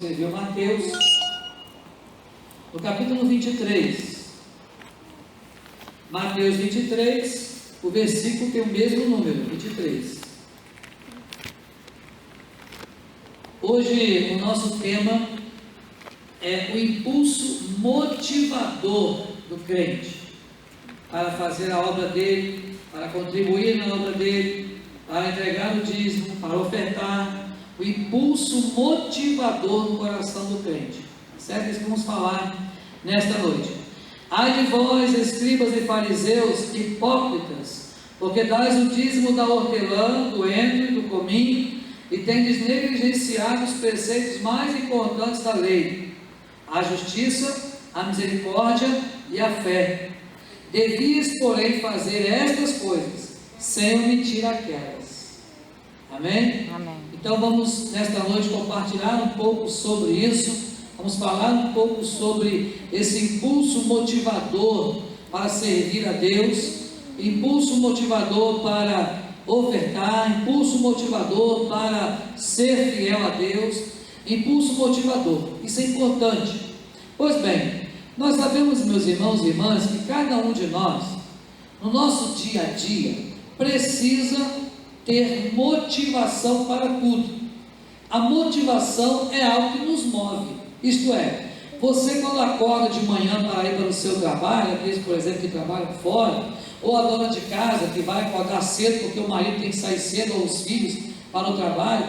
Escreveu Mateus, no capítulo 23. Mateus 23, o versículo tem o mesmo número, 23. Hoje o nosso tema é o impulso motivador do crente para fazer a obra dele, para contribuir na obra dele, para entregar o dízimo, para ofertar. O impulso motivador no coração do crente, certo? Isso que vamos falar nesta noite. Ai de vós, escribas e fariseus, hipócritas, porque dais o dízimo da hortelã, do endro e do cominho, e tendes negligenciado os preceitos mais importantes da lei, a justiça, a misericórdia e a fé. Devias, porém, fazer estas coisas, sem omitir aquelas. Amém? Amém. Então vamos nesta noite compartilhar um pouco sobre isso, vamos falar um pouco sobre esse impulso motivador para servir a Deus, impulso motivador para ofertar, impulso motivador para ser fiel a Deus, impulso motivador. Isso é importante. Pois bem, nós sabemos, meus irmãos e irmãs, que cada um de nós, no nosso dia a dia, precisa ter motivação para tudo. A motivação é algo que nos move. Isto é, você quando acorda de manhã para ir para o seu trabalho, aqueles, por exemplo, que trabalham fora, ou a dona de casa que vai acordar cedo porque o marido tem que sair cedo, ou os filhos para o trabalho,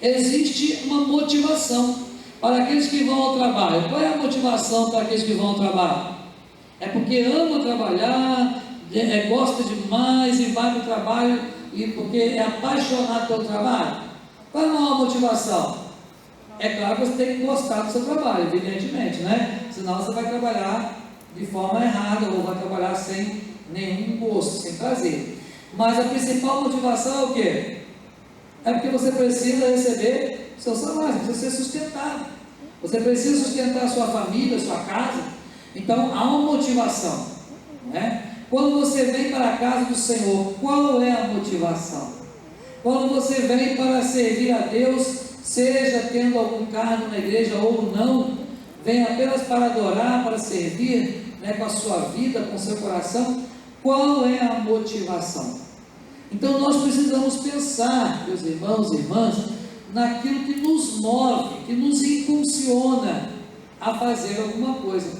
existe uma motivação para aqueles que vão ao trabalho. Qual é a motivação para aqueles que vão ao trabalho? É porque ama trabalhar, gosta demais e vai para o trabalho e porque é apaixonado pelo trabalho. Qual é a maior motivação? É claro que você tem que gostar do seu trabalho, evidentemente, né? Senão você vai trabalhar de forma errada ou vai trabalhar sem nenhum gosto, sem prazer. Mas a principal motivação é o quê? É porque você precisa receber seu salário, você precisa ser sustentado. Você precisa sustentar a sua família, a sua casa. Então há uma motivação, né? Quando você vem para a casa do Senhor, qual é a motivação? Quando você vem para servir a Deus, seja tendo algum cargo na igreja ou não, vem apenas para adorar, para servir, né, com a sua vida, com o seu coração, qual é a motivação? Então nós precisamos pensar, meus irmãos e irmãs, naquilo que nos move, que nos impulsiona a fazer alguma coisa.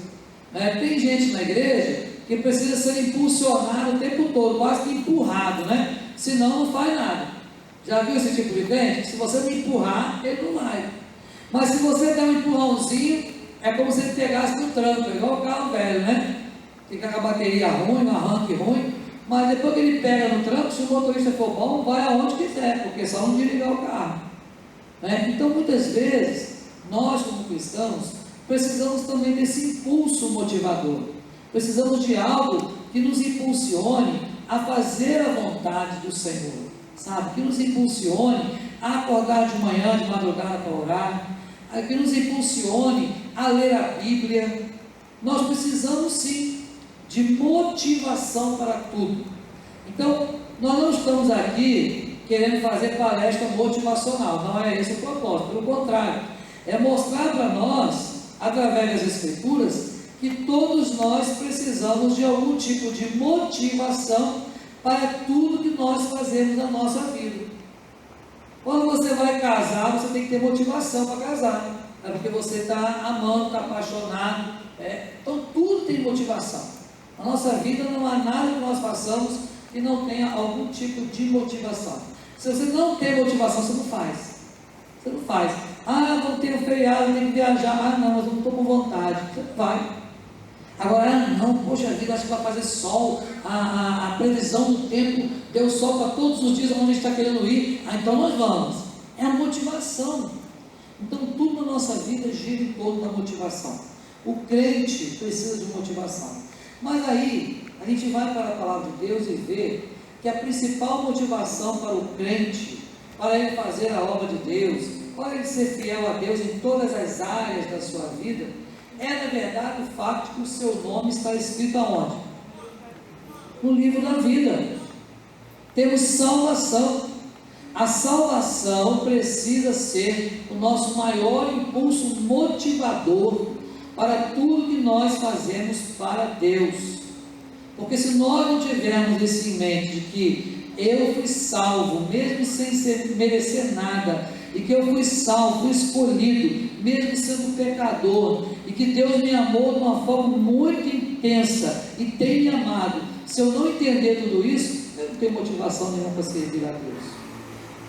Tem gente na igreja que precisa ser impulsionado o tempo todo, quase que empurrado, né? Senão não faz nada. Já viu esse tipo de crente? Se você não empurrar, ele não vai. Mas se você der um empurrãozinho, é como se ele pegasse no tranco, igual o carro velho, né? Fica com a bateria ruim, um arranque ruim, mas depois que ele pega no tranco, se o motorista for bom, vai aonde quiser, porque só não desligar o carro. Né? Então, muitas vezes, nós como cristãos, precisamos também desse impulso motivador. Precisamos de algo que nos impulsione a fazer a vontade do Senhor, sabe? Que nos impulsione a acordar de manhã, de madrugada para orar, que nos impulsione a ler a Bíblia. Nós precisamos sim de motivação para tudo. Então, nós não estamos aqui querendo fazer palestra motivacional, não é esse o propósito, pelo contrário, é mostrar para nós, através das Escrituras, que todos nós precisamos de algum tipo de motivação para tudo que nós fazemos na nossa vida. Quando você vai casar, você tem que ter motivação para casar, porque você está amando, está apaixonado, então tudo tem motivação. Na nossa vida não há nada que nós façamos que não tenha algum tipo de motivação. Se você não tem motivação, você não faz. Você não faz. Vou ter um feriado, tenho que viajar. Não, mas eu não estou com vontade. Você não vai. Agora, não, poxa vida, acho que vai fazer sol, a previsão do tempo deu sol para todos os dias onde a gente está querendo ir, então nós vamos. É a motivação. Então tudo na nossa vida gira em torno da motivação. O crente precisa de motivação. Mas aí, a gente vai para a palavra de Deus e vê que a principal motivação para o crente, para ele fazer a obra de Deus, para ele ser fiel a Deus em todas as áreas da sua vida, é na verdade o fato de que o seu nome está escrito aonde? No livro da vida. Temos salvação. A salvação precisa ser o nosso maior impulso motivador para tudo que nós fazemos para Deus. Porque se nós não tivermos isso em mente, de que eu fui salvo, mesmo sem merecer nada, e que eu fui salvo, fui escolhido, mesmo sendo pecador, e que Deus me amou de uma forma muito intensa, e tem me amado, se eu não entender tudo isso, eu não tenho motivação nenhuma para servir a Deus,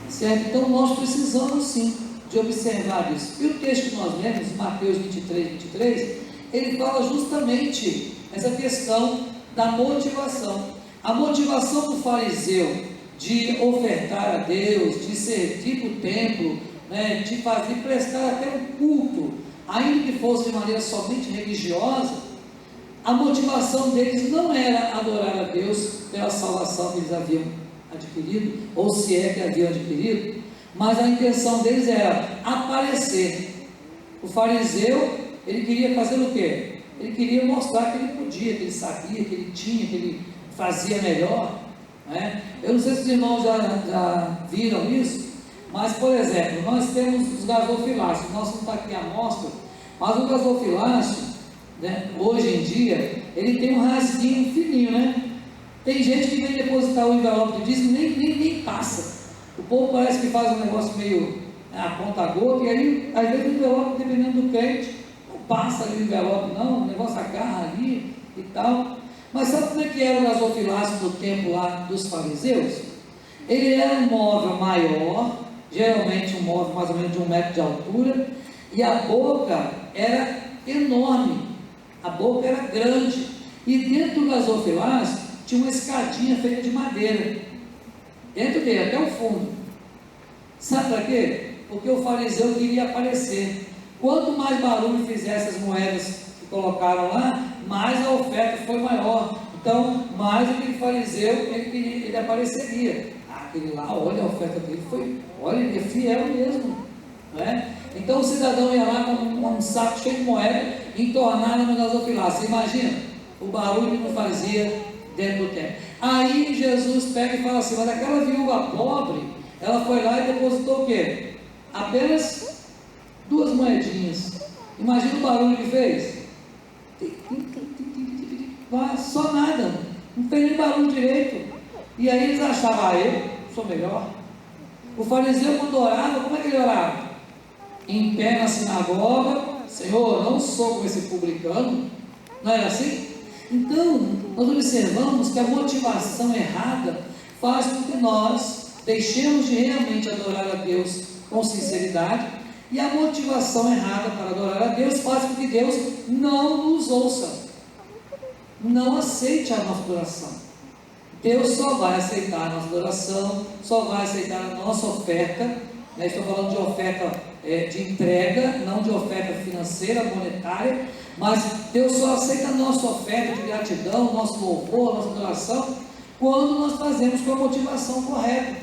certo? Então nós precisamos sim de observar isso. E o texto que nós lemos, Mateus 23, ele fala justamente essa questão da motivação. A motivação do fariseu de ofertar a Deus, de servir o templo, né, de prestar até um culto, ainda que fosse de maneira somente religiosa, a motivação deles não era adorar a Deus pela salvação que eles haviam adquirido, ou se é que haviam adquirido, mas a intenção deles era aparecer. O fariseu, ele queria fazer o quê? Ele queria mostrar que ele podia, que ele sabia, que ele tinha, que ele fazia melhor, né? Eu não sei se os irmãos já viram isso, mas, por exemplo, nós temos os gasofiláceos. Nós não está aqui a amostra, mas o gasofiláceo, né, hoje em dia, ele tem um rasguinho fininho, né? Tem gente que vem depositar o envelope de dízimo e nem passa. O povo parece que faz um negócio meio a conta gota, e aí, às vezes, o envelope, dependendo do crente, não passa ali o envelope, não, o negócio agarra ali e tal. Mas sabe como é que era o gasofilácio no tempo lá dos fariseus? Ele era um móvel maior, geralmente um móvel mais ou menos de 1 metro de altura, e a boca era enorme, a boca era grande, e dentro do gasofilácio tinha uma escadinha feita de madeira, dentro dele, até o fundo. Sabe para quê? Porque o fariseu queria aparecer. Quanto mais barulho fizesse as moedas que colocaram lá, mais a oferta foi maior. Então, mais aquele fariseu, ele apareceria. Aquele lá, olha, a oferta dele foi, olha, ele é fiel mesmo, né? Então o cidadão ia lá com um saco cheio de moeda, entornada no gasofilácio. Você imagina o barulho que não fazia dentro do templo. Aí Jesus pega e fala assim: mas aquela viúva pobre, ela foi lá e depositou o quê? Apenas 2 moedinhas. Imagina o barulho que fez. Só nada, não fez nem barulho direito. E aí eles achavam: eu sou melhor. O fariseu, quando orava, como é que ele orava? Em pé na sinagoga: Senhor, não sou como esse publicano. Não era assim? Então, nós observamos que a motivação errada faz com que nós deixemos de realmente adorar a Deus com sinceridade, e a motivação errada para adorar a Deus faz com que Deus não nos ouça, não aceite a nossa adoração. Deus só vai aceitar a nossa adoração, só vai aceitar a nossa oferta, né? Estou falando de oferta de entrega, não de oferta financeira, monetária, mas Deus só aceita a nossa oferta de gratidão, nosso louvor, nossa adoração, quando nós fazemos com a motivação correta.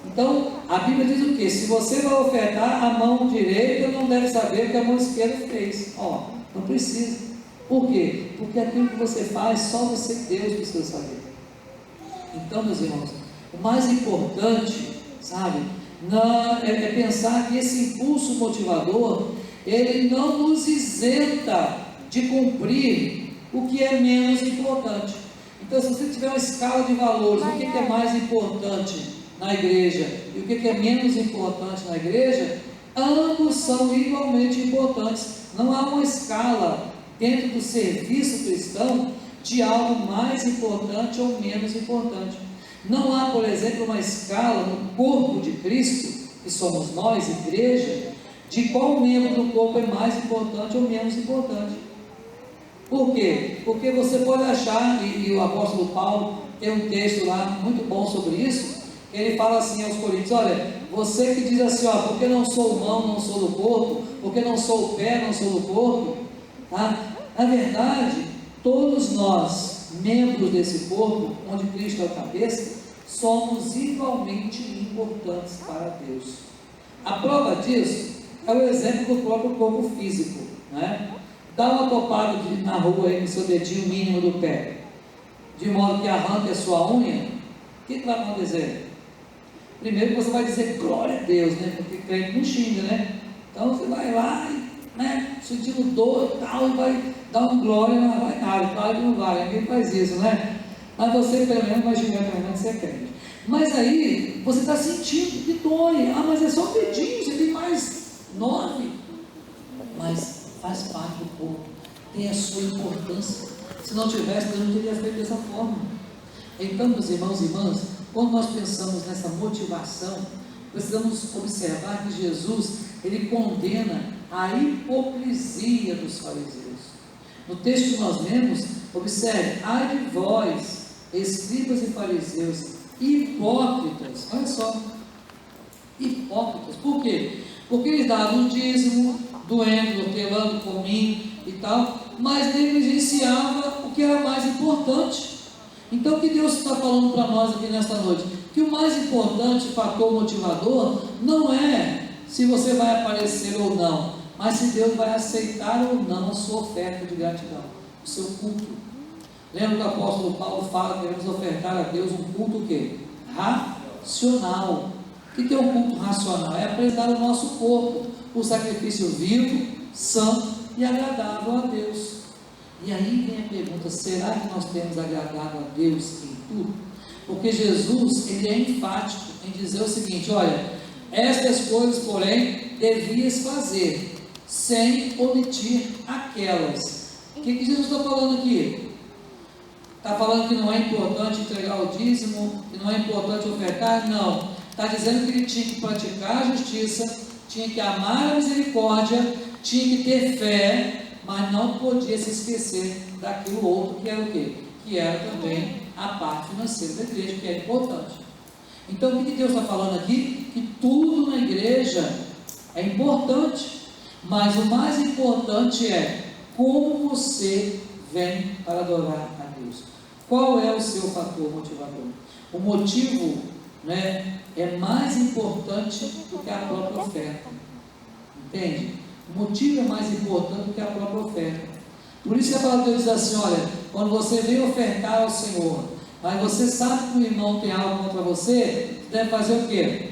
Então, a Bíblia diz o quê? Se você vai ofertar, a mão direita não deve saber o que a mão esquerda fez. Não precisa. Por quê? Porque aquilo que você faz, só você e Deus precisa saber. Então, meus irmãos, o mais importante, sabe, é pensar que esse impulso motivador, ele não nos isenta de cumprir o que é menos importante. Então, se você tiver uma escala de valores, o que é mais importante na igreja e o que é menos importante na igreja, ambos são igualmente importantes. Não há uma escala dentro do serviço cristão de algo mais importante ou menos importante. Não há, por exemplo, uma escala no corpo de Cristo, que somos nós, igreja, de qual membro do corpo é mais importante ou menos importante. Por quê? Porque você pode achar, e o apóstolo Paulo tem um texto lá muito bom sobre isso, ele fala assim aos Coríntios: olha, você que diz assim, porque não sou mão, não sou do corpo, porque não sou o pé, não sou do corpo, tá? Na verdade, todos nós, membros desse corpo, onde Cristo é o cabeça, somos igualmente importantes para Deus. A prova disso é o exemplo do próprio corpo físico, né? Dá uma topada na rua aí no seu dedinho mínimo do pé, de modo que arranque a sua unha, o que vai acontecer? Primeiro você vai dizer glória a Deus, né? Porque crente não xinga, né? Então você vai lá, né? Sentindo dor e tal, e vai dar uma glória, não vai nada, claro que não vai, ninguém faz isso, né? Mas você pelo menos vai xingar, pelo menos você é crente. Mas aí você está sentindo que dói, mas é só um dedinho, você tem mais 9, mas faz parte do corpo, tem a sua importância. Se não tivesse, Deus não teria feito dessa forma. Então, meus irmãos e irmãs, quando nós pensamos nessa motivação, precisamos observar que Jesus, ele condena a hipocrisia dos fariseus. No texto que nós lemos, observe: ai de vós, escribas e fariseus, hipócritas. Olha só, hipócritas. Por quê? Porque eles davam o dízimo, doendo, hortelando, cominho e tal, mas negligenciava o que era mais importante. Então o que Deus está falando para nós aqui nesta noite? Que o mais importante fator motivador não é se você vai aparecer ou não, mas se Deus vai aceitar ou não a sua oferta de gratidão, o seu culto. Lembra que o apóstolo Paulo fala que devemos ofertar a Deus um culto o quê? Racional. O que é um culto racional? É apresentar o nosso corpo, o sacrifício vivo, santo e agradável a Deus. E aí vem a pergunta: será que nós temos agradado a Deus em tudo? Porque Jesus, ele é enfático em dizer o seguinte: olha, estas coisas, porém, devias fazer, sem omitir aquelas. O que Jesus está falando aqui? Está falando que não é importante entregar o dízimo, que não é importante ofertar? Não. Está dizendo que ele tinha que praticar a justiça, tinha que amar a misericórdia, tinha que ter fé, mas não podia se esquecer daquilo outro que era o quê? Que era também a parte financeira da igreja, que é importante. Então o que Deus está falando aqui? Que tudo na igreja é importante, mas o mais importante é como você vem para adorar a Deus. Qual é o seu fator motivador? O motivo, né, é mais importante do que a própria oferta. Entende? O motivo é mais importante do que a própria oferta. Por isso que a palavra de Deus diz assim: olha, quando você vem ofertar ao Senhor, mas você sabe que o irmão tem algo contra você, você deve fazer o quê?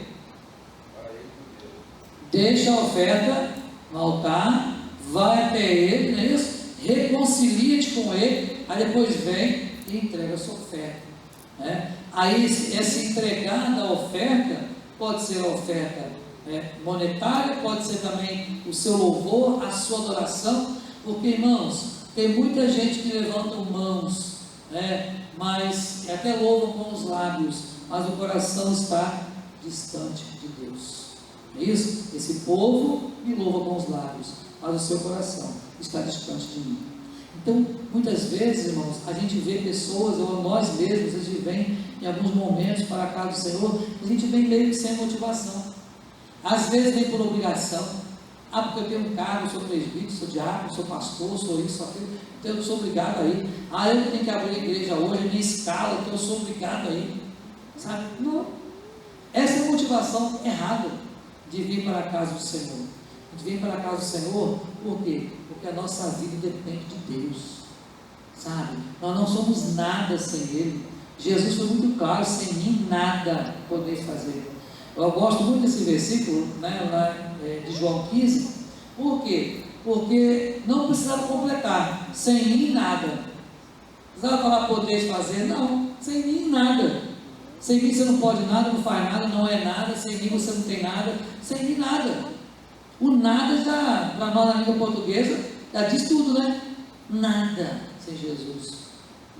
Deixa a oferta no altar, vai até ele, não é isso? Reconcilia-te com ele, aí depois vem e entrega a sua oferta, né? Aí esse entregar da oferta pode ser a oferta monetária, pode ser também o seu louvor, a sua adoração, porque, irmãos, tem muita gente que levanta mãos, mas até louvam com os lábios, mas o coração está distante de Deus. É isso? Esse povo me louva com os lábios, mas o seu coração está distante de mim. Então, muitas vezes, irmãos, a gente vê pessoas, ou nós mesmos, a gente vem em alguns momentos para a casa do Senhor, a gente vem meio que sem motivação. Às vezes vem por obrigação. Porque eu tenho um cargo, sou presbítero, sou diácono, sou pastor, sou isso, sou aquilo, então eu sou obrigado a ir. Eu tenho que abrir a igreja hoje, é minha escala, então eu sou obrigado a ir. Sabe? Não. Essa é a motivação errada de vir para a casa do Senhor. De vir para a casa do Senhor, por quê? Porque a nossa vida depende de Deus. Sabe? Nós não somos nada sem Ele. Jesus foi muito claro: sem mim nada podeis fazer. Eu gosto muito desse versículo, lá de João 15. Por quê? Porque não precisava completar: sem mim nada. Precisava falar podeis fazer? Não, sem mim nada. Sem mim você não pode nada, não faz nada, não é nada. Sem mim você não tem nada. Sem mim nada. O nada já, para nós na língua portuguesa, já diz tudo, né? Nada sem Jesus.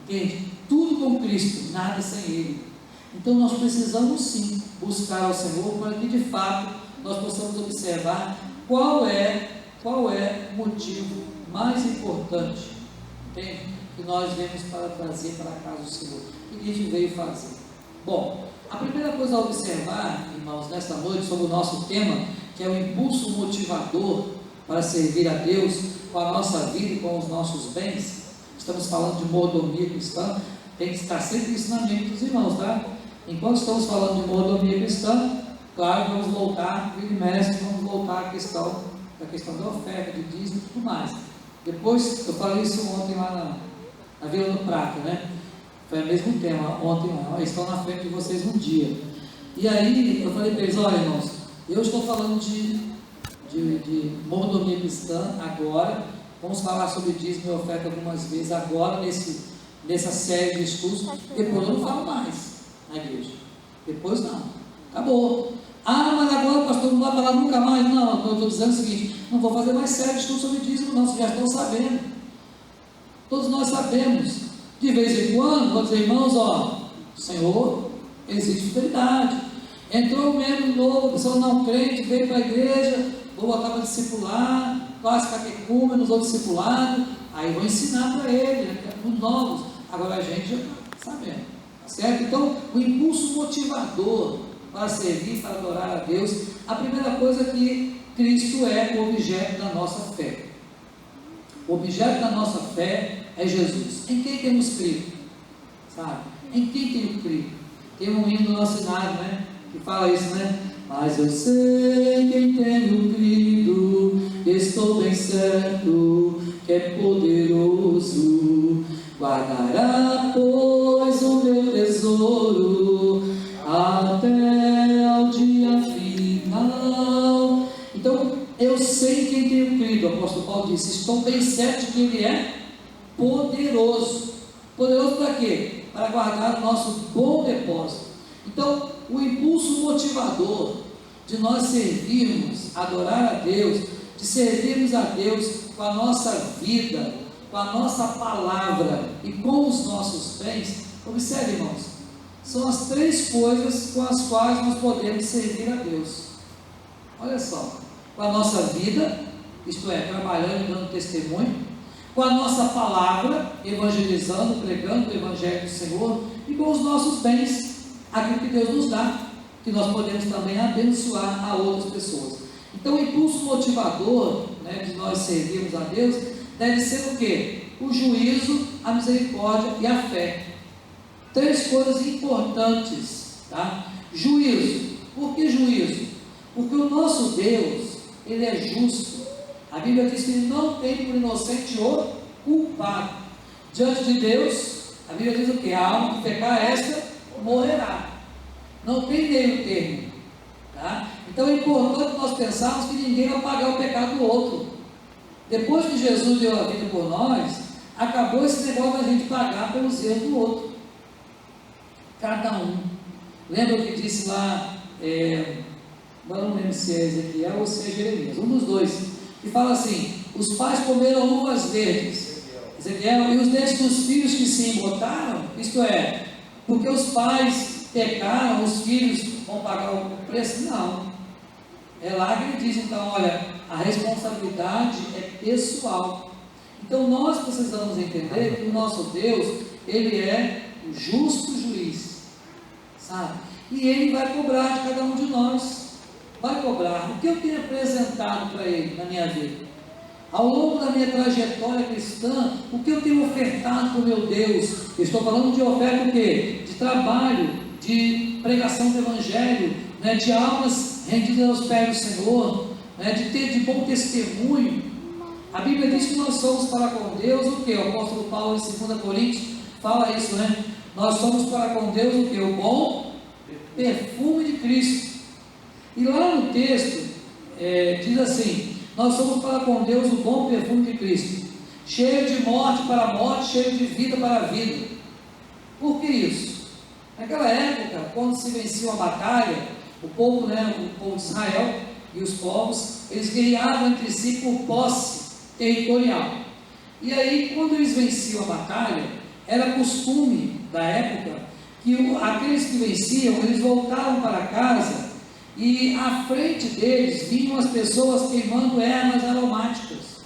Entende? Tudo com Cristo, nada sem Ele. Então nós precisamos sim buscar ao Senhor para que de fato nós possamos observar qual é o motivo mais importante, entende? Que nós viemos para trazer para a casa do Senhor. O que a gente veio fazer? Bom, a primeira coisa a observar, irmãos, nesta noite, sobre o nosso tema, que é o impulso motivador para servir a Deus com a nossa vida e com os nossos bens. Estamos falando de mordomia cristã, tem que estar sempre isso na mente dos irmãos, tá? Enquanto estamos falando de mordomia cristã, claro, vamos voltar, filho mestre, vamos voltar à questão da oferta, de dízimo e tudo mais. Depois, eu falei isso ontem lá na Vila do Prata, né? Foi o mesmo tema, ontem lá, eles estão na frente de vocês um dia. E aí eu falei para eles: olha, irmãos, eu estou falando de mordomia cristã agora, vamos falar sobre dízimo e oferta algumas vezes agora, nessa série de estudos, depois eu não falo mais na igreja, depois não, acabou. Ah, mas agora, pastor, não vai falar nunca mais? Não, eu estou dizendo o seguinte: não vou fazer mais série de estudos sobre dízimo não, vocês já estão sabendo, todos nós sabemos. De vez em quando, vou dizer: irmãos, ó, Senhor, existe fidelidade. Entrou um membro novo, pessoa não crente, veio para a igreja, vou botar para discipular, quase catecúmenos ou discipulado, aí vou ensinar para ele, né, os novos. Agora a gente já está sabendo, tá certo? Então, o impulso motivador para servir, para adorar a Deus, a primeira coisa é que Cristo é o objeto da nossa fé. O objeto da nossa fé é Jesus. Em quem temos crido? Sabe? Em quem tenho crido? Tem um hino do nosso cenário, né? Que fala isso, né? Mas eu sei quem tenho crido, estou bem certo que é poderoso, guardará, pois, o meu tesouro até ao dia final. Então, eu sei quem tenho crido, o apóstolo Paulo disse: estou bem certo que ele é poderoso. Poderoso para quê? Para guardar o nosso bom depósito. Então, o impulso motivador de nós servirmos, adorar a Deus, de servirmos a Deus com a nossa vida, com a nossa palavra e com os nossos bens, observe, irmãos, são as três coisas com as quais nós podemos servir a Deus. Olha só: com a nossa vida, isto é, trabalhando, dando testemunho; com a nossa palavra, evangelizando, pregando o Evangelho do Senhor; e com os nossos bens, aquilo que Deus nos dá, que nós podemos também abençoar a outras pessoas. Então, o impulso motivador, né, de nós servirmos a Deus deve ser o quê? O juízo, a misericórdia e a fé. Três coisas importantes, tá? Juízo. Por que juízo? Porque o nosso Deus, ele é justo. A Bíblia diz que ele não tem por inocente o culpado. Diante de Deus, a Bíblia diz o quê? A alma que pecar esta morrerá. Não tem meio termo, tá? Então é importante nós pensarmos que ninguém vai pagar o pecado do outro. Depois que Jesus deu a vida por nós, acabou esse negócio da gente pagar pelos erros do outro. Cada um. Lembra o que disse lá, agora não lembro se é Ezequiel ou se é Jeremias, um dos dois, que fala assim: os pais comeram uvas verdes, Ezequiel, e os dentes dos filhos que se embotaram, isto é, porque os pais pecaram, os filhos vão pagar o preço? Não. É lá que ele diz, então, olha, a responsabilidade é pessoal. Então nós precisamos entender que o nosso Deus, ele é o justo juiz, sabe? E ele vai cobrar de cada um de nós, vai cobrar. O que eu tenho apresentado para ele na minha vida? Ao longo da minha trajetória cristã, o que eu tenho ofertado para o meu Deus? Eu estou falando de oferta o quê? De trabalho, de pregação do Evangelho, né, de almas rendidas aos pés do Senhor, né, de ter de bom testemunho. A Bíblia diz que nós somos para com Deus o que? O apóstolo Paulo em 2 Coríntios fala isso, né? Nós somos para com Deus o que? O bom perfume de Cristo. E lá no texto diz assim: nós somos para com Deus o bom perfume de Cristo, cheio de morte para a morte, cheio de vida para a vida. Por que isso? Naquela época, quando se vencia uma batalha, o povo de Israel e os povos, eles guerreavam entre si por posse territorial. E aí, quando eles venciam a batalha, era costume da época que aqueles que venciam, eles voltavam para casa e à frente deles vinham as pessoas queimando ervas aromáticas.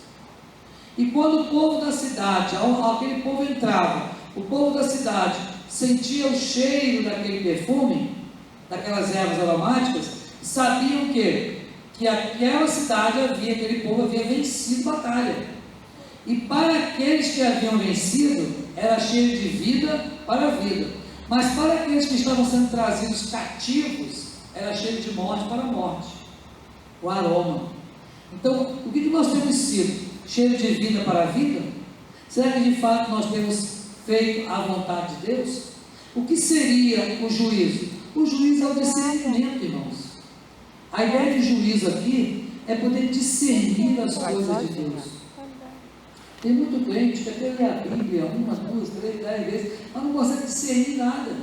E quando o povo da cidade, aquele povo entrava, o povo da cidade sentia o cheiro daquele perfume, daquelas ervas aromáticas, sabiam que aquela cidade aquele povo havia vencido a batalha. E para aqueles que haviam vencido, era cheio de vida para a vida. Mas para aqueles que estavam sendo trazidos cativos, era cheio de morte para a morte. O aroma. Então, o que nós temos sido? Cheio de vida para a vida? Será que de fato nós temos feito a vontade de Deus? O que seria o juízo? O juízo é o discernimento, irmãos. A ideia de juízo aqui é poder discernir as coisas de Deus. Tem muito crente que até lê a Bíblia 1, 2, 3, 10 vezes, mas não consegue discernir nada.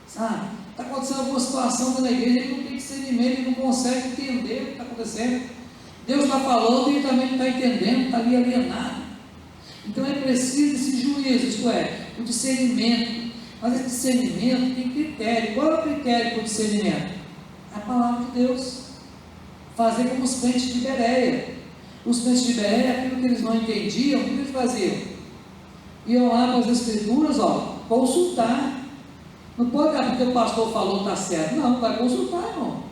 Sabe? Está acontecendo alguma situação na igreja, ele não tem discernimento, ele não consegue entender o que está acontecendo. Deus está falando e ele também não está entendendo, está ali alienado. Então é preciso esse juízo, isto é, o discernimento. Mas esse discernimento tem critério. Qual é o critério para o discernimento? A palavra de Deus. Fazer como os crentes de Bereia. Os crentes de Bereia, aquilo que eles não entendiam, o que eles faziam? Iam lá para as escrituras, consultar. Não pode, porque o pastor falou está certo. Não, vai consultar, irmão.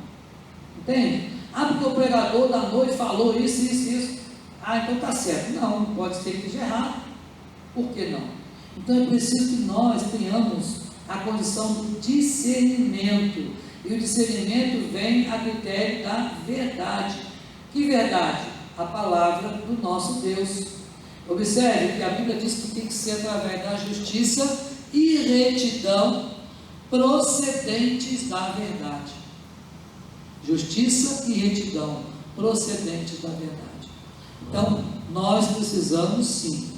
Entende? Porque o pregador da noite falou isso. Então está certo. Não pode ser que esteja errado. Por que não? Então é preciso que nós tenhamos a condição do discernimento. E o discernimento vem a critério da verdade. Que verdade? A palavra do nosso Deus. Observe que a Bíblia diz que tem que ser através da justiça e retidão procedentes da verdade. Justiça e retidão procedentes da verdade. Então, nós precisamos sim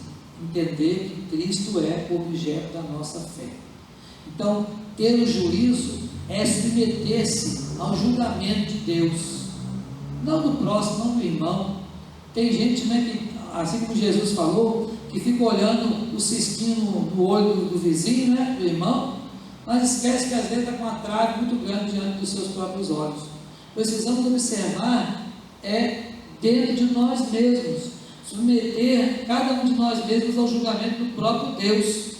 entender que Cristo é o objeto da nossa fé. Então, ter o juízo é submeter-se ao julgamento de Deus, não do próximo, não do irmão. Tem gente, que, assim como Jesus falou, que fica olhando o cisquinho no olho do vizinho, do irmão, mas esquece que às vezes está com uma trave muito grande diante dos seus próprios olhos. Precisamos observar dentro de nós mesmos, submeter cada um de nós mesmos ao julgamento do próprio Deus.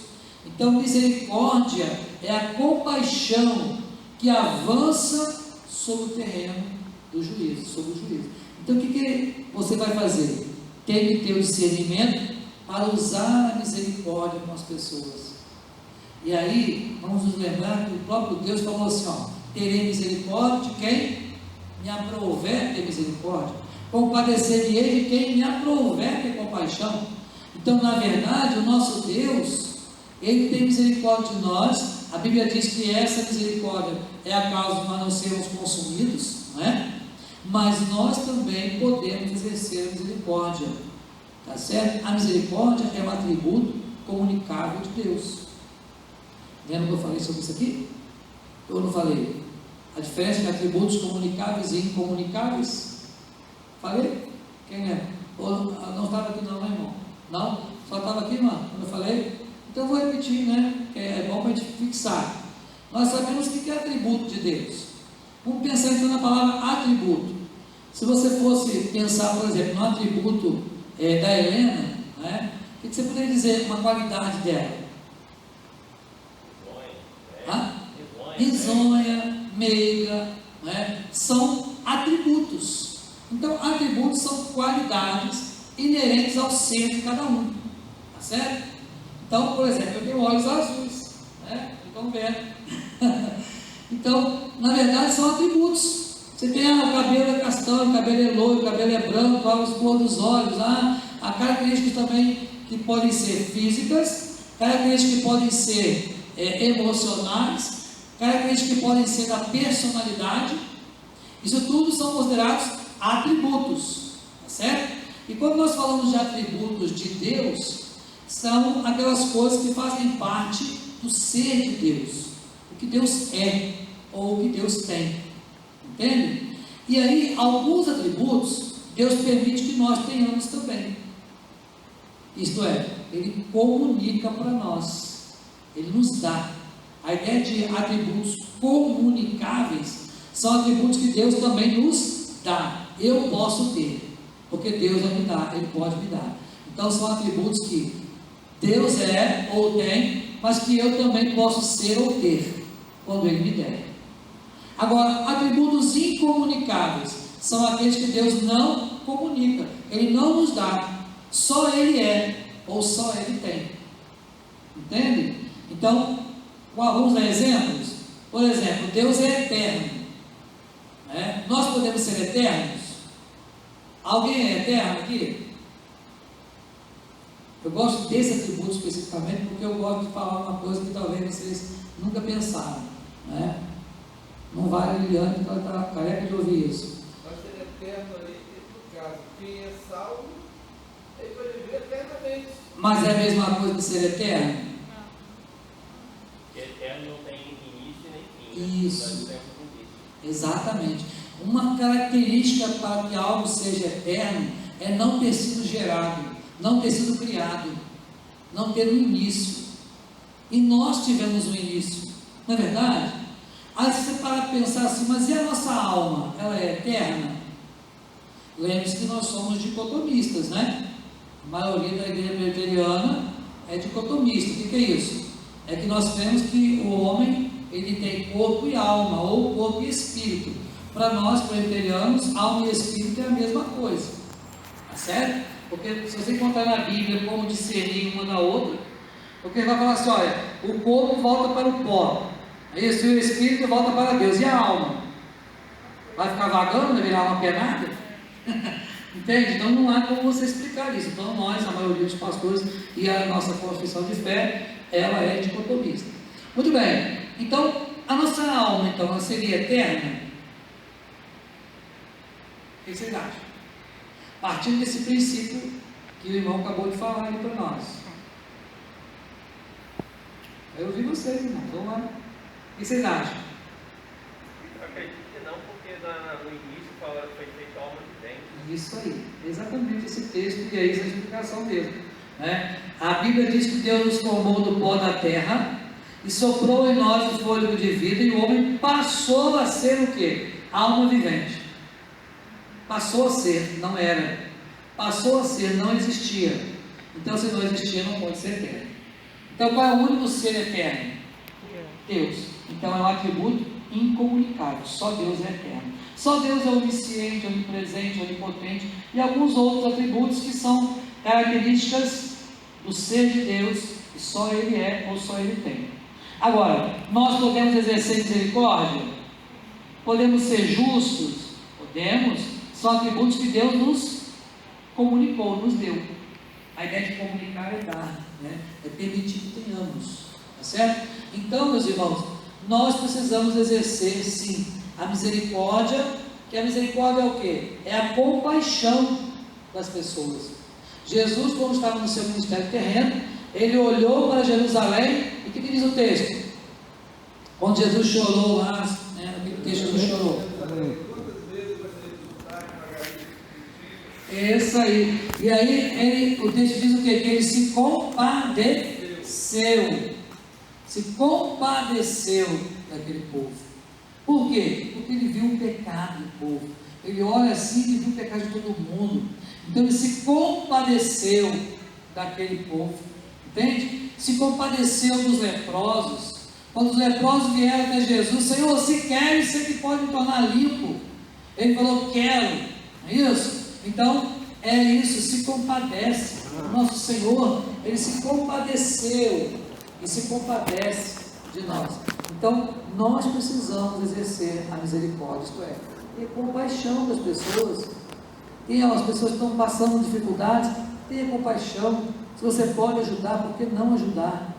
Então, misericórdia é a compaixão que avança sobre o terreno do juízo, sobre o juízo. Então, o que você vai fazer? Tem que ter o discernimento para usar a misericórdia com as pessoas. E aí, vamos nos lembrar que o próprio Deus falou assim, terei misericórdia de quem me aprouver ter misericórdia, compadecer-me-ei de quem me aprouver ter compaixão. Então, na verdade, o nosso Deus, Ele tem misericórdia de nós. A Bíblia diz que essa misericórdia é a causa de nós não sermos consumidos, não é? Mas nós também podemos exercer a misericórdia, tá certo? A misericórdia é um atributo comunicável de Deus. Lembra que eu falei sobre isso aqui? Eu não falei? A diferença entre atributos comunicáveis e incomunicáveis? Falei? Quem lembra? Não estava aqui não, irmão? Não? Só estava aqui, mano, quando eu falei? Então eu vou repetir, que é bom para a gente fixar. Nós sabemos o que é atributo de Deus. Vamos pensar então na palavra atributo. Se você fosse pensar, por exemplo, no atributo da Helena, o que você poderia dizer, uma qualidade dela? Risonha, meiga, são atributos. Então, atributos são qualidades inerentes ao ser de cada um, tá certo? Então, por exemplo, eu tenho olhos azuis, então vendo. Então, na verdade, são atributos. Você tem o cabelo é castanho, o cabelo é loiro, o cabelo é branco, a cor dos olhos, há características também que podem ser físicas, características que podem ser emocionais, características que podem ser da personalidade. Isso tudo são considerados atributos, tá certo? E quando nós falamos de atributos de Deus, são aquelas coisas que fazem parte do ser de Deus, o que Deus é, ou o que Deus tem, entende? E aí, alguns atributos, Deus permite que nós tenhamos também, isto é, Ele comunica para nós, Ele nos dá. A ideia de atributos comunicáveis são atributos que Deus também nos dá. Eu posso ter, porque Deus vai me dar, Ele pode me dar. Então são atributos que Deus é ou tem, mas que eu também posso ser ou ter, quando Ele me der. Agora, atributos incomunicáveis são aqueles que Deus não comunica, Ele não nos dá, só Ele é, ou só Ele tem. Entende? Então, vamos dar exemplos? Por exemplo, Deus é eterno. Nós podemos ser eternos? Alguém é eterno aqui? Eu gosto desse atributo especificamente porque eu gosto de falar uma coisa que talvez vocês nunca pensaram. Não vai a Liliane, porque ela está careca de ouvir isso. Mas ser eterno ali, no caso, quem é salvo, ele vai viver eternamente. Mas é a mesma coisa que ser eterno? Eterno não tem início nem fim. Isso. Exatamente. Uma característica para que algo seja eterno é não ter sido gerado, não ter sido criado, não ter um início. E nós tivemos um início, não é verdade? Aí você para pensar assim, mas e a nossa alma? Ela é eterna? Lembre-se que nós somos dicotomistas, né? A maioria da igreja presbiteriana é dicotomista. O que é isso? É que nós cremos que o homem, ele tem corpo e alma, ou corpo e espírito. Para nós presbiterianos, alma e espírito é a mesma coisa, tá certo? Porque se você encontrar na Bíblia como discernir uma da outra, porque ele vai falar assim, olha, o corpo volta para o pó, isso, e o espírito volta para Deus, e a alma? Vai ficar vagando, vai virar uma penada? Entende? Então não há como você explicar isso. Então nós, a maioria dos pastores e a nossa confissão de fé, ela é dicotomista. Muito bem, então a nossa alma, então, ela seria eterna? O que vocês acham? Partindo desse princípio que o irmão acabou de falar aí para nós. Eu ouvi vocês, irmão, vamos lá. O que vocês acham? Eu acredito que não, porque no início fala que foi feito alma vivente. Isso aí, exatamente esse texto, e é isso a explicação mesmo, né? A Bíblia diz que Deus nos formou do pó da terra e soprou em nós o fôlego de vida, e o homem passou a ser o quê? Alma vivente. Passou a ser, não era. Passou a ser, não existia. Então, se não existia, não pode ser eterno. Então, qual é o único ser eterno? Deus. Então, é um atributo incomunicável. Só Deus é eterno. Só Deus é onisciente, onipresente, onipotente e alguns outros atributos que são características do ser de Deus, que só Ele é ou só Ele tem. Agora, nós podemos exercer misericórdia? Podemos ser justos? Podemos. São atributos que Deus nos comunicou, nos deu. A ideia de comunicar é dar, né? É permitir que tenhamos, tá certo? Então, meus irmãos, nós precisamos exercer, sim, a misericórdia, que a misericórdia é o quê? É a compaixão das pessoas. Jesus, quando estava no seu ministério terreno, ele olhou para Jerusalém, e o que diz o texto? Quando Jesus chorou lá, né, aquele texto Jesus chorou. É isso aí. E aí o texto diz o quê? Que ele se compadeceu. Se compadeceu daquele povo. Por quê? Porque ele viu o pecado do povo. Ele olha assim e viu o pecado de todo mundo. Então ele se compadeceu daquele povo. Entende? Se compadeceu dos leprosos. Quando os leprosos vieram até Jesus, Senhor, se queres, você que pode me tornar limpo. Ele falou, quero. Não é isso? Então, é isso, se compadece. O nosso Senhor, Ele se compadeceu e se compadece de nós. Então, nós precisamos exercer a misericórdia, isto é, ter compaixão das pessoas. E as pessoas que estão passando dificuldades, tenha compaixão. Se você pode ajudar, por que não ajudar?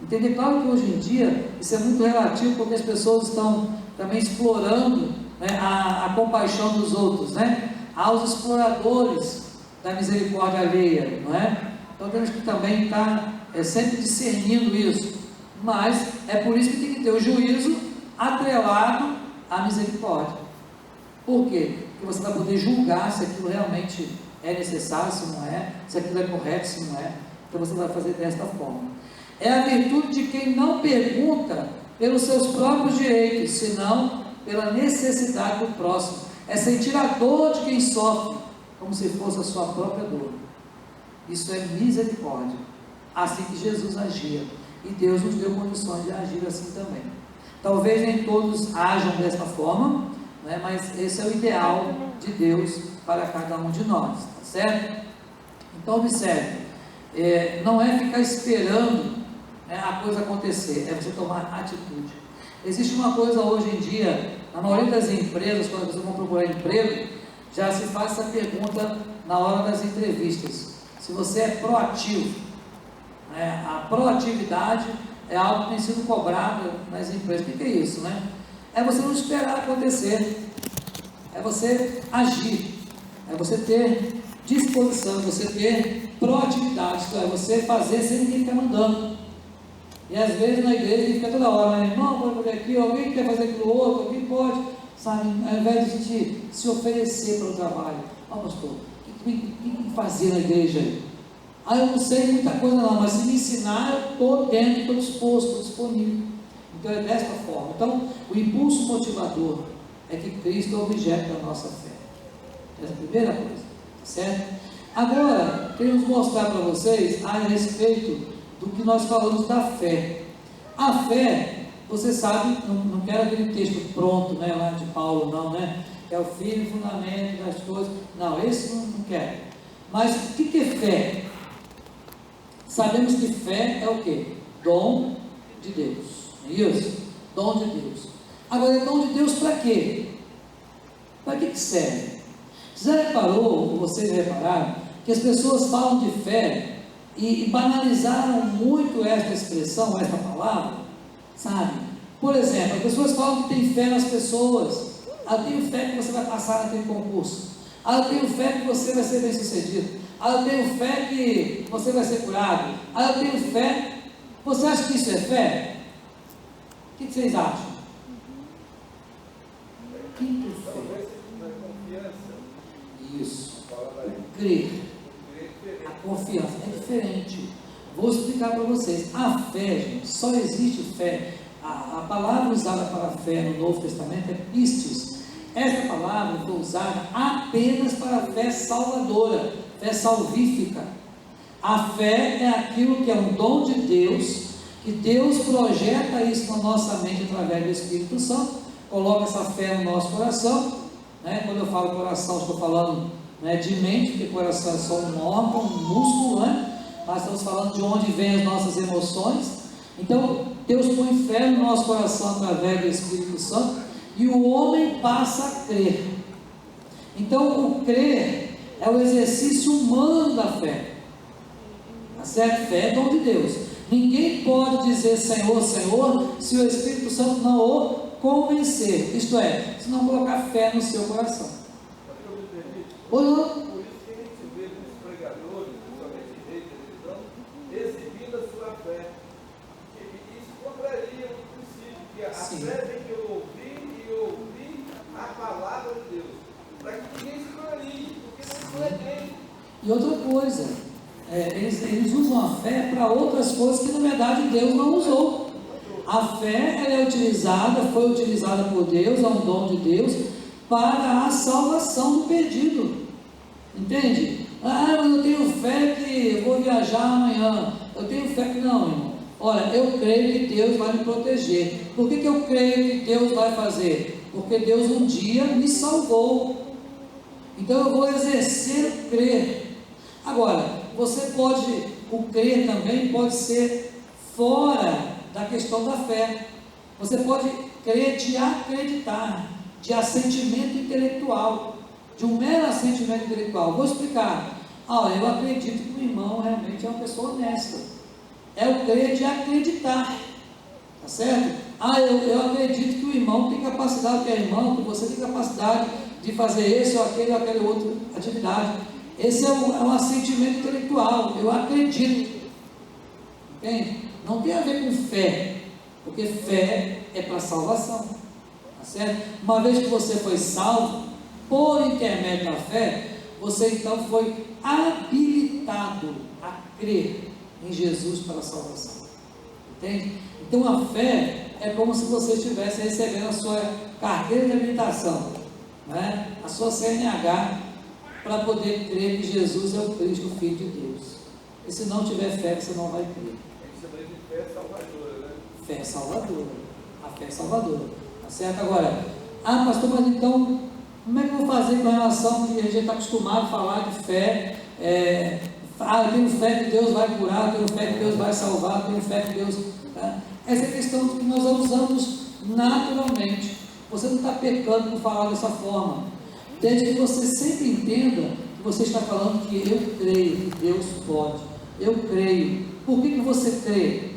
Entender? Claro que hoje em dia, isso é muito relativo, porque as pessoas estão também explorando, né, a compaixão dos outros, né? Aos exploradores da misericórdia alheia, não é? Então temos que também estar sempre discernindo isso, mas é por isso que tem que ter o juízo atrelado à misericórdia. Por quê? Porque você vai poder julgar se aquilo realmente é necessário, se não é, se aquilo é correto, se não é. Então você vai fazer desta forma. É a virtude de quem não pergunta pelos seus próprios direitos, senão pela necessidade do próximo. É sentir a dor de quem sofre, como se fosse a sua própria dor. Isso é misericórdia. Assim que Jesus agia. E Deus nos deu condições de agir assim também. Talvez nem todos ajam dessa forma, né, mas esse é o ideal de Deus para cada um de nós, tá certo? Então observe, não é ficar esperando, né, a coisa acontecer, é você tomar atitude. Existe uma coisa hoje em dia, na maioria das empresas, quando as pessoas vão procurar emprego, já se faz essa pergunta na hora das entrevistas, se você é proativo, né? A proatividade é algo que tem sido cobrado nas empresas. O que é isso, né? é você não esperar acontecer, é você agir, é você ter disposição, é você ter proatividade, isto é, você fazer sem ninguém ficar mandando. E às vezes na igreja a gente fica toda hora, né? Irmão, pode fazer aqui, alguém quer fazer aquilo outro, alguém pode, sabe? Ao invés de a gente se oferecer para o trabalho, pastor, o que tem que fazer na igreja aí? Eu não sei muita coisa não, mas se me ensinar, eu estou dentro, estou disposto, estou disponível. Então é desta forma. Então, o impulso motivador é que Cristo é o objeto da nossa fé. Essa é a primeira coisa, certo? Agora, queremos mostrar para vocês a respeito do que nós falamos da fé. A fé, você sabe, não quero aquele texto pronto, né, lá de Paulo, não, né? É o firme fundamento das coisas. Não, esse não quero. Mas o que é fé? Sabemos que fé é o quê? Dom de Deus. É isso? Dom de Deus. Agora, é dom de Deus para quê? Para que serve? Você já reparou, ou vocês repararam, que as pessoas falam de fé e banalizaram muito esta expressão, esta palavra, sabe? Por exemplo, as pessoas falam que tem fé nas pessoas. Eu tenho fé que você vai passar naquele concurso. Eu tenho fé que você vai ser bem sucedido. Eu tenho fé que você vai ser curado. Eu tenho fé. Você acha que isso é fé? O que vocês acham? O que é fé? Isso. O crer. A confiança é diferente. Vou explicar para vocês. A fé, gente, só existe fé. A palavra usada para fé no Novo Testamento é pistis. Essa palavra foi usada apenas para a fé salvadora, fé salvífica. A fé é aquilo que é um dom de Deus, que Deus projeta isso na nossa mente através do Espírito Santo, coloca essa fé no nosso coração, né? Quando eu falo coração, estou falando, né, de mente, porque coração é só um órgão, um músculo, né? Mas estamos falando de onde vêm as nossas emoções. Então, Deus põe fé no nosso coração através do Espírito Santo, e o homem passa a crer. Então, o crer é o exercício humano da fé. Tá certo? Fé é dom de Deus. Ninguém pode dizer Senhor, Senhor, se o Espírito Santo não o convencer. Isto é, se não colocar fé no seu coração. Ou não? Por isso que a gente vê muitos pregadores, principalmente em rede de televisão, exibindo a sua fé. E isso contraria o princípio, que a fé tem que ouvir a palavra de Deus, para que ninguém se glorie, porque não é dele. E outra coisa, eles usam a fé para outras coisas que na verdade Deus não usou. A fé ela foi utilizada por Deus, é um dom de Deus, para a salvação do perdido. Entende? Mas eu tenho fé que vou viajar amanhã. Eu tenho fé que não, irmão. Olha, eu creio que Deus vai me proteger. Por que eu creio que Deus vai fazer? Porque Deus um dia me salvou. Então eu vou exercer o crer. Agora, o crer também pode ser fora da questão da fé. Você pode crer de acreditar, de assentimento intelectual, de um mero assentimento intelectual. Vou explicar. Eu acredito que o irmão realmente é uma pessoa honesta. É o crer de acreditar. Tá certo? Eu acredito que o irmão tem capacidade, que é irmão, que você tem capacidade de fazer esse ou aquele outra atividade. Esse é um assentimento intelectual. Eu acredito. Entende? Não tem a ver com fé, porque fé é para salvação. Tá certo? Uma vez que você foi salvo, por intermédio da fé, você então foi habilitado a crer em Jesus para a salvação. Entende? Então a fé é como se você estivesse recebendo a sua carteira de habilitação, né? A sua CNH, para poder crer que Jesus é o Cristo, o Filho de Deus. E se não tiver fé, você não vai crer. Isso chama de fé salvadora, né? Fé salvadora. A fé salvadora. Tá certo? Agora, pastor, mas então, como é que eu vou fazer com relação que a gente está acostumado a falar de fé? Eu tenho fé que Deus vai curar, eu tenho fé que Deus vai salvar, eu tenho fé que Deus... Tá? Essa é a questão que nós usamos naturalmente. Você não está pecando por falar dessa forma. Desde que você sempre entenda que você está falando que eu creio que Deus pode. Eu creio. Por que você crê?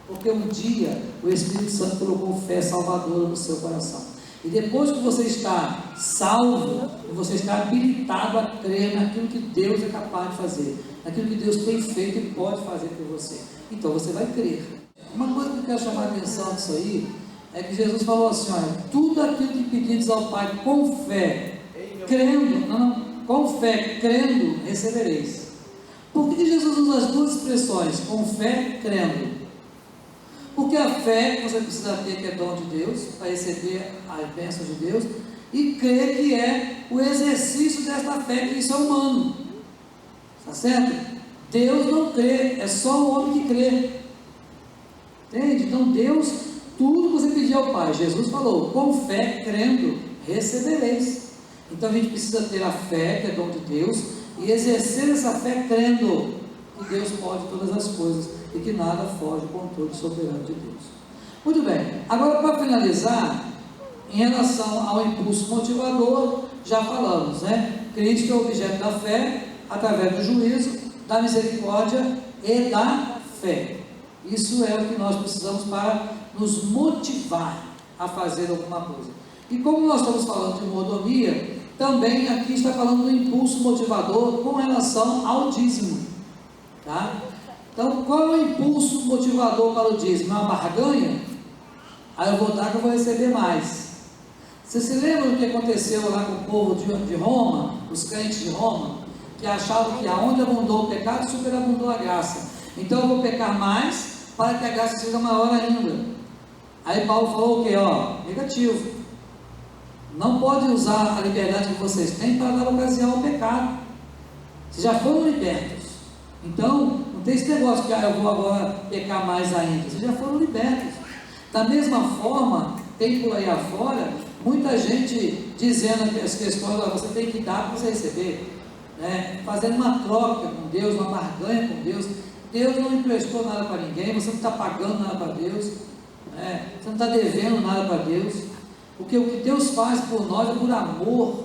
Porque um dia o Espírito Santo colocou fé salvadora no seu coração. E depois que você está salvo, você está habilitado a crer naquilo que Deus é capaz de fazer, naquilo que Deus tem feito e pode fazer por você. Então você vai crer. Uma coisa que eu quero chamar a atenção disso aí, é que Jesus falou assim, olha, tudo aquilo que pedires ao Pai com fé, crendo, com fé, crendo, recebereis. Por que Jesus usa as duas expressões, com fé, crendo? Porque a fé você precisa ter, que é dom de Deus, para receber as bênçãos de Deus, e crer que é o exercício desta fé, que isso é humano. Está certo? Deus não crê, é só o homem que crê. Entende? Então Deus, tudo que você pedir ao Pai, Jesus falou, com fé, crendo, recebereis. Então a gente precisa ter a fé, que é dom de Deus, e exercer essa fé crendo que Deus pode todas as coisas e que nada foge do controle soberano de Deus. Muito bem, agora para finalizar, em relação ao impulso motivador, já falamos, né? Cristo é o objeto da fé, através do juízo, da misericórdia e da fé. Isso é o que nós precisamos para nos motivar a fazer alguma coisa. E como nós estamos falando de mordomia, também aqui está falando do impulso motivador com relação ao dízimo. Tá? Então, qual é o impulso motivador para o dízimo? É uma barganha? Aí eu vou dar que eu vou receber mais. Você se lembra do que aconteceu lá com o povo de Roma, os crentes de Roma, que achavam que aonde abundou o pecado, superabundou a graça. Então eu vou pecar mais para que a graça seja maior ainda. Aí Paulo falou o que? Negativo. Não pode usar a liberdade que vocês têm para dar ocasião ao pecado. Vocês já foram libertos. Então, não tem esse negócio que eu vou agora pecar mais ainda. Vocês já foram libertos. Da mesma forma, tem por aí afora muita gente dizendo as questões, você tem que dar para você receber, né? Fazendo uma troca com Deus, uma barganha com Deus. Deus não emprestou nada para ninguém, você não está pagando nada para Deus, né? Você não está devendo nada para Deus, porque o que Deus faz por nós é por amor,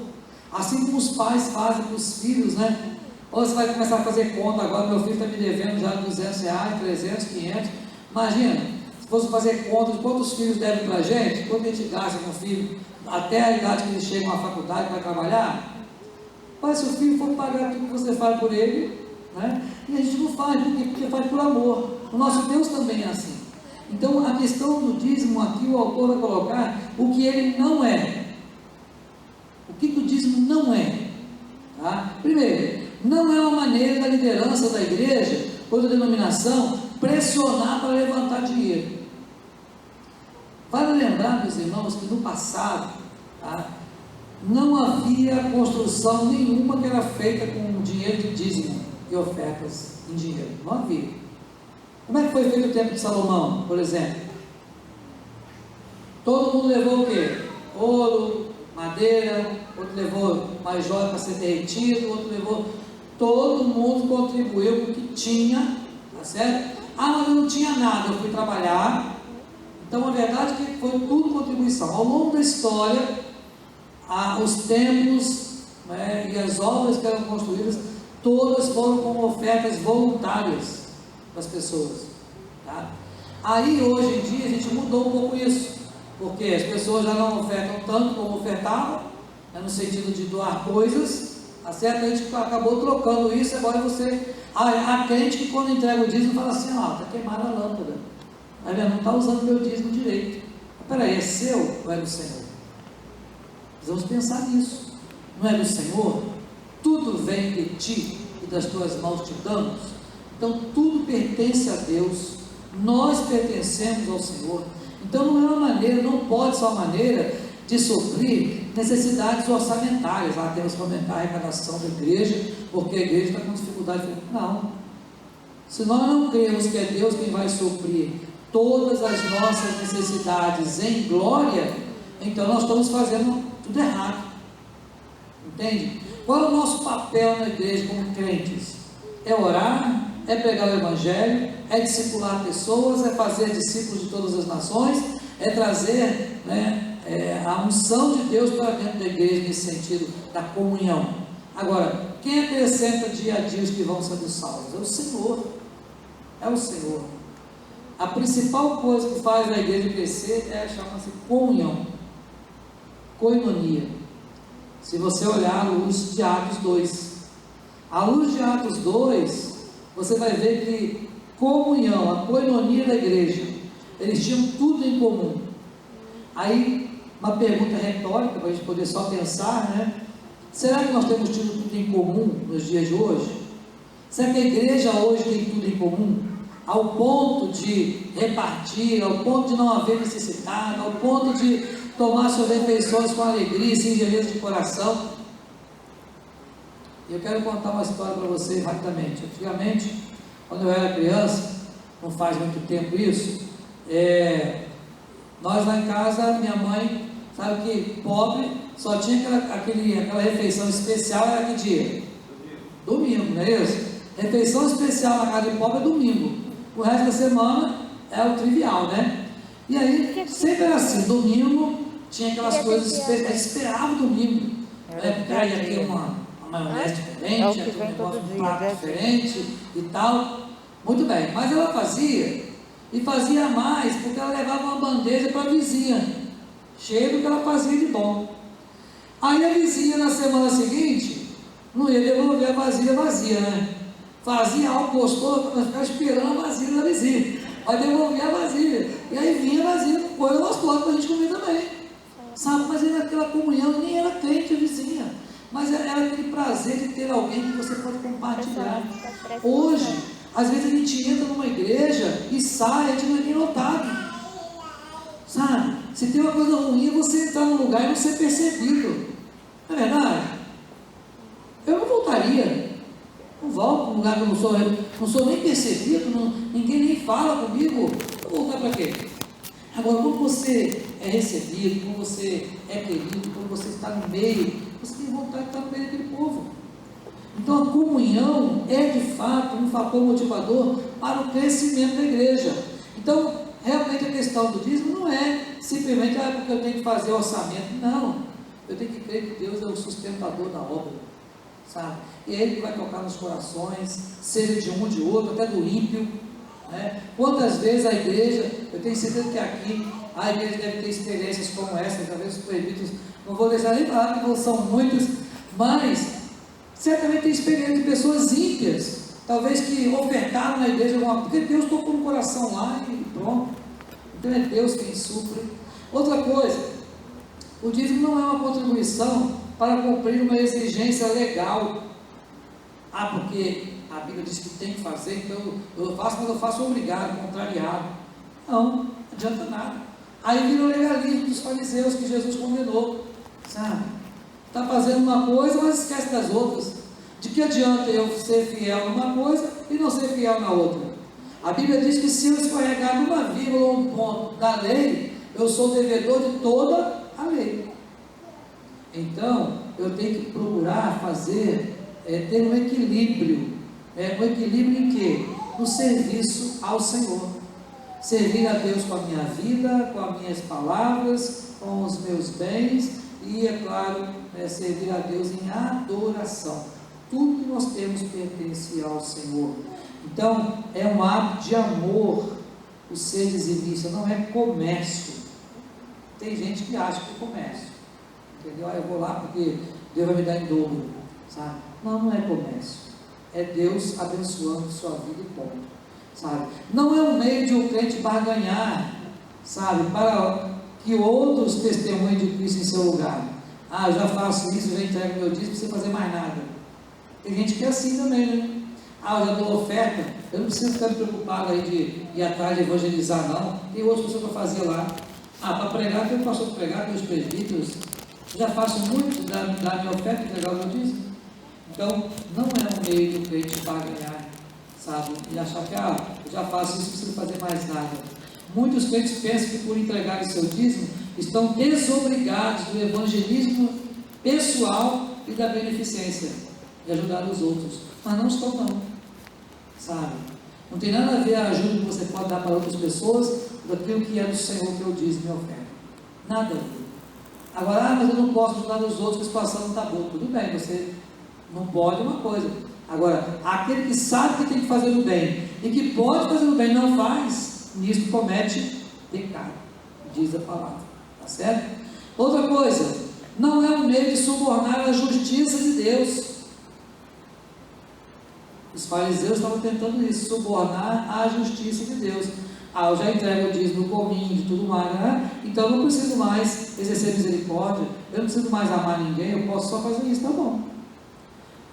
assim como os pais fazem para os filhos, né? Ou você vai começar a fazer conta agora, meu filho está me devendo já R$200, 300, 500, imagina, se fosse fazer conta de quantos filhos devem para a gente, quanto a gente gasta com o filho, até a idade que eles chegam à faculdade para trabalhar, mas se o filho for pagar tudo que você faz por ele, né? E a gente não faz, porque faz por amor. O nosso Deus também é assim. Então a questão do dízimo aqui, o autor vai colocar o que ele não é. O que o dízimo não é? Tá? Primeiro, não é uma maneira da liderança da igreja ou da denominação pressionar para levantar dinheiro. Vale lembrar, meus irmãos, que no passado, tá, não havia construção nenhuma que era feita com dinheiro de dízimo e ofertas em dinheiro. Não havia. Como é que foi feito o templo de Salomão, por exemplo? Todo mundo levou o quê? Ouro, madeira, outro levou mais joia para ser derretido, outro levou... Todo mundo contribuiu com o que tinha, tá certo? Mas eu não tinha nada, eu fui trabalhar. Então a verdade é que foi tudo contribuição. Ao longo da história, os templos, né, e as obras que eram construídas, todas foram com ofertas voluntárias das pessoas. Tá? Aí hoje em dia a gente mudou um pouco isso, porque as pessoas já não ofertam tanto como ofertavam, né, no sentido de doar coisas. Tá certo? A gente acabou trocando isso. Agora você, a crente que quando entrega o dízimo fala assim, está queimada a lâmpada, não está usando o meu dízimo direito. Peraí, é seu ou é do Senhor? Precisamos pensar nisso. Não é do Senhor? Tudo vem de ti e das tuas mãos te damos. Então tudo pertence a Deus, nós pertencemos ao Senhor. Então não é uma maneira, não pode ser uma maneira de suprir necessidades orçamentárias. Temos que aumentar a arrecadação da igreja, porque a igreja está com dificuldade. Não. Se nós não cremos que é Deus quem vai suprir todas as nossas necessidades em glória, então nós estamos fazendo tudo errado. Entende? Qual é o nosso papel na igreja como crentes? É orar, é pregar o evangelho, é discipular pessoas, é fazer discípulos de todas as nações, é trazer, né, a unção de Deus para dentro da igreja, nesse sentido da comunhão. Agora, quem acrescenta dia a dia os que vão sendo salvos? É o Senhor. É o Senhor. a principal coisa que faz a igreja crescer chama-se comunhão, koinonia. Se você olhar à luz de Atos 2, à luz de Atos 2, você vai ver que comunhão, a koinonia da igreja, eles tinham tudo em comum. Aí, uma pergunta retórica, para a gente poder só pensar, né? Será que nós temos tido tudo em comum nos dias de hoje? Será que a igreja hoje tem tudo em comum? Ao ponto de repartir, ao ponto de não haver necessidade, ao ponto de tomar suas refeições com alegria e singeleza de coração? Eu quero contar uma história para vocês rapidamente. Antigamente, quando eu era criança, não faz muito tempo isso, nós lá em casa, minha mãe, sabe que pobre, só tinha aquela refeição especial, era que dia? Domingo, não é isso? Refeição especial na casa de pobre é domingo. O resto da semana é o trivial, né? E aí, sempre era assim, domingo tinha aquelas coisas especiais, a gente esperava o domingo, né? Porque aí ia ter uma maionese diferente, ia ter um negócio, um prato diferente e tal. Muito bem, mas ela fazia, e fazia mais, porque ela levava uma bandeja para a vizinha, cheia do que ela fazia de bom. Aí a vizinha, na semana seguinte, não ia devolver a vasilha vazia, né? Fazia algo gostoso, para ficar esperando a vasilha da vizinha, vai devolver a vasilha, e aí vinha a vasilha com coisa gostosa para a gente comer também, sabe? Mas era aquela comunhão, nem era crente a vizinha, mas era aquele prazer de ter alguém que você pode compartilhar. Hoje, às vezes a gente entra numa igreja e sai, a gente não é nem notado, sabe? Se tem uma coisa ruim, é você entrar num lugar e não ser percebido, não é verdade? Eu não voltaria. Não volto para um lugar que eu não sou nem percebido, ninguém nem fala comigo. Eu vou voltar para quê? Agora, quando você é recebido, quando você é querido, quando você está no meio, você tem vontade de estar no meio daquele povo. Então, a comunhão é de fato um fator motivador para o crescimento da igreja. Então, realmente a questão do dízimo não é simplesmente porque eu tenho que fazer orçamento. Não, eu tenho que crer que Deus é o sustentador da obra, sabe? E é Ele que vai tocar nos corações, seja de um, de outro, até do ímpio, né? Quantas vezes a igreja, eu tenho certeza que aqui a igreja deve ter experiências como essa, talvez os presbíteros, não vou deixar nem falar que não são muitos, mas certamente tem experiência de pessoas ímpias, talvez que ofertaram na igreja alguma coisa, porque Deus tocou no coração lá e pronto. Então é Deus quem supre. Outra coisa, o dízimo não é uma contribuição para cumprir uma exigência legal. Porque a Bíblia diz que tem que fazer, então eu faço, mas eu faço obrigado, contrariado. Não adianta nada. Aí vira o legalismo dos fariseus que Jesus condenou, sabe? Está fazendo uma coisa, mas esquece das outras. De que adianta eu ser fiel numa coisa e não ser fiel na outra? A Bíblia diz que se eu escorregar numa vírgula ou um ponto da lei, eu sou devedor de toda a lei. Então, eu tenho que procurar fazer, ter um equilíbrio. Um equilíbrio em quê? No serviço ao Senhor. Servir a Deus com a minha vida, com as minhas palavras, com os meus bens e, é claro, servir a Deus em adoração. Tudo que nós temos pertence ao Senhor. Então, é um ato de amor o ser dizimista, não é comércio. Tem gente que acha que é comércio, entendeu? Eu vou lá porque Deus vai me dar em dobro, sabe? Não, não é comércio. É Deus abençoando sua vida e ponto, sabe? Não é um meio de um crente barganhar, sabe? Para que outros testemunhem de Cristo em seu lugar. Eu já faço isso, já entrego meu dízimo, não precisa fazer mais nada. Tem gente que é assim também, né? Eu já dou oferta, eu não preciso ficar preocupado aí de ir atrás de evangelizar, não. Tem outras pessoas para fazer lá. Para pregar, tem um pastor para pregar, tem os presbíteros. Já faço muito da minha oferta, entregar o meu dízimo. Então, não é um meio do crente para ganhar, sabe? E achar que, eu já faço isso, não preciso fazer mais nada. Muitos crentes pensam que por entregar o seu dízimo, estão desobrigados do evangelismo pessoal e da beneficência, de ajudar os outros. Mas não estão não, sabe? Não tem nada a ver a ajuda que você pode dar para outras pessoas daquilo que é do Senhor que eu dízimo e oferta. Nada a ver. Agora, mas eu não posso ajudar os outros, a situação não está boa. Tudo bem, você não pode uma coisa. Agora, aquele que sabe que tem que fazer o bem e que pode fazer o bem não faz, nisto comete pecado, diz a palavra, tá certo? Outra coisa, não é um meio de subornar a justiça de Deus. Os fariseus estavam tentando isso, subornar a justiça de Deus. Eu já entrego o dízimo, o cominho, de tudo mais, né? Então eu não preciso mais exercer misericórdia, eu não preciso mais amar ninguém, eu posso só fazer isso, tá bom.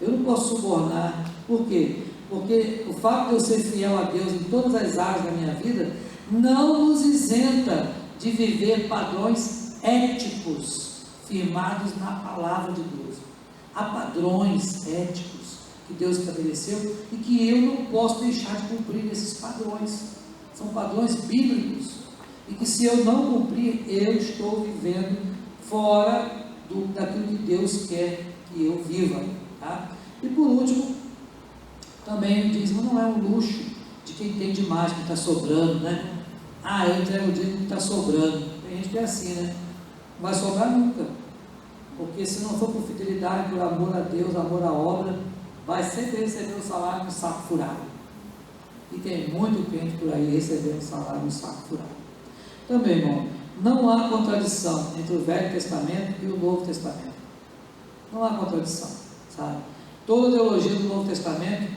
Eu não posso subornar. Por quê? Porque o fato de eu ser fiel a Deus em todas as áreas da minha vida não nos isenta de viver padrões éticos firmados na palavra de Deus. Há padrões éticos que Deus estabeleceu e que eu não posso deixar de cumprir esses padrões. São padrões bíblicos e que, se eu não cumprir, eu estou vivendo fora daquilo que Deus quer que eu viva, tá? E por último, também o dízimo não é um luxo de quem tem demais, que está sobrando, né? Eu entrego o dízimo que está sobrando. Tem gente que é assim, né? Não vai sobrar nunca, porque se não for por fidelidade, por amor a Deus, amor à obra, vai sempre receber o salário no saco furado. E tem muito crente por aí recebendo salário no saco furado. Também, irmão, não há contradição entre o Velho Testamento e o Novo Testamento. Não há contradição, sabe? Toda a teologia do Novo Testamento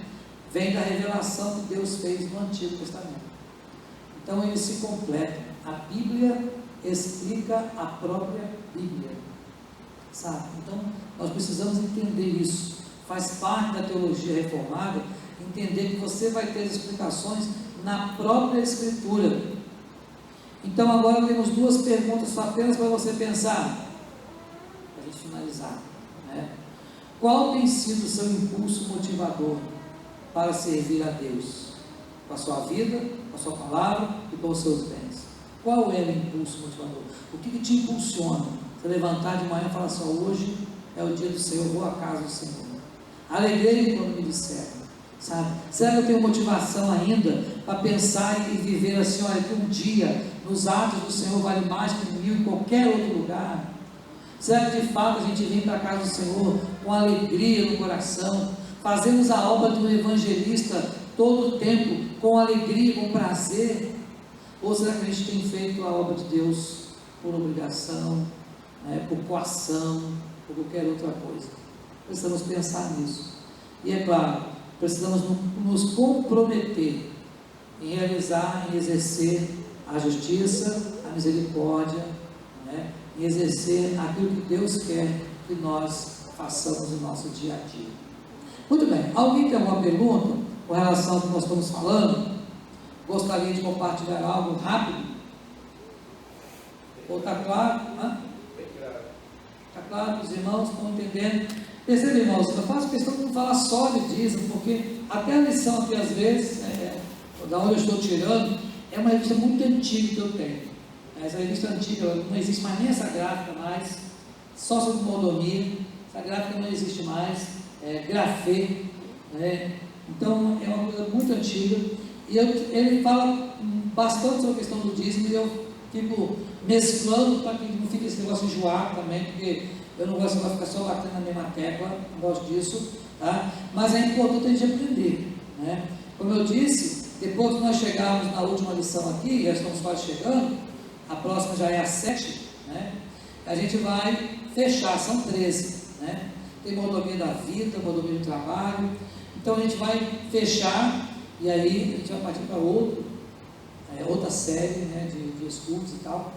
vem da revelação que Deus fez no Antigo Testamento. Então eles se completam. A Bíblia explica a própria Bíblia, sabe? Então nós precisamos entender isso. Faz parte da teologia reformada entender que você vai ter explicações na própria Escritura. Então agora temos duas perguntas só apenas para você pensar, para a gente finalizar, né? Qual tem sido o seu impulso motivador para servir a Deus? Com a sua vida, com a sua palavra e com os seus bens. Qual é o impulso motivador? O que te impulsiona? Você levantar de manhã e falar assim: hoje é o dia do Senhor, eu vou à casa do Senhor. Alegrei quando me disseram, sabe? Será que eu tenho motivação ainda para pensar e viver assim, olha, que um dia nos atos do Senhor vale mais que 1000 em qualquer outro lugar? Será que de fato a gente vem para a casa do Senhor com alegria no coração, fazemos a obra do evangelista todo o tempo, com alegria, com prazer? Ou será que a gente tem feito a obra de Deus por obrigação, né, por coação, por qualquer outra coisa? Precisamos pensar nisso. E é claro, precisamos nos comprometer em realizar, em exercer a justiça, a misericórdia, né, em exercer aquilo que Deus quer que nós façamos no nosso dia a dia. Muito bem, alguém tem alguma pergunta com relação ao que nós estamos falando? Gostaria de compartilhar algo rápido? Ou está claro? Está claro? Os irmãos estão entendendo? Percebe, irmãos, eu faço questão de não falar só de dízimo, porque até a lição aqui, às vezes, da onde eu estou tirando, é uma revista muito antiga que eu tenho. Essa revista antiga, não existe mais nem essa gráfica mais, só sobre mordomia, essa gráfica não existe mais, grafê, né? Então é uma coisa muito antiga, e ele fala bastante sobre a questão do dízimo, e eu fico mesclando para que não fique esse negócio enjoado também, porque eu não gosto de ficar só batendo na mesma tecla, não gosto disso, tá? Mas é importante a gente aprender, né? Como eu disse, depois que nós chegarmos na última lição aqui, já estamos quase chegando, a próxima já é a 7, né? A gente vai fechar, são 13, né? Tem mordomia da vida, mordomia do trabalho, então a gente vai fechar, e aí a gente vai partir para outra série, né, de estudos e tal,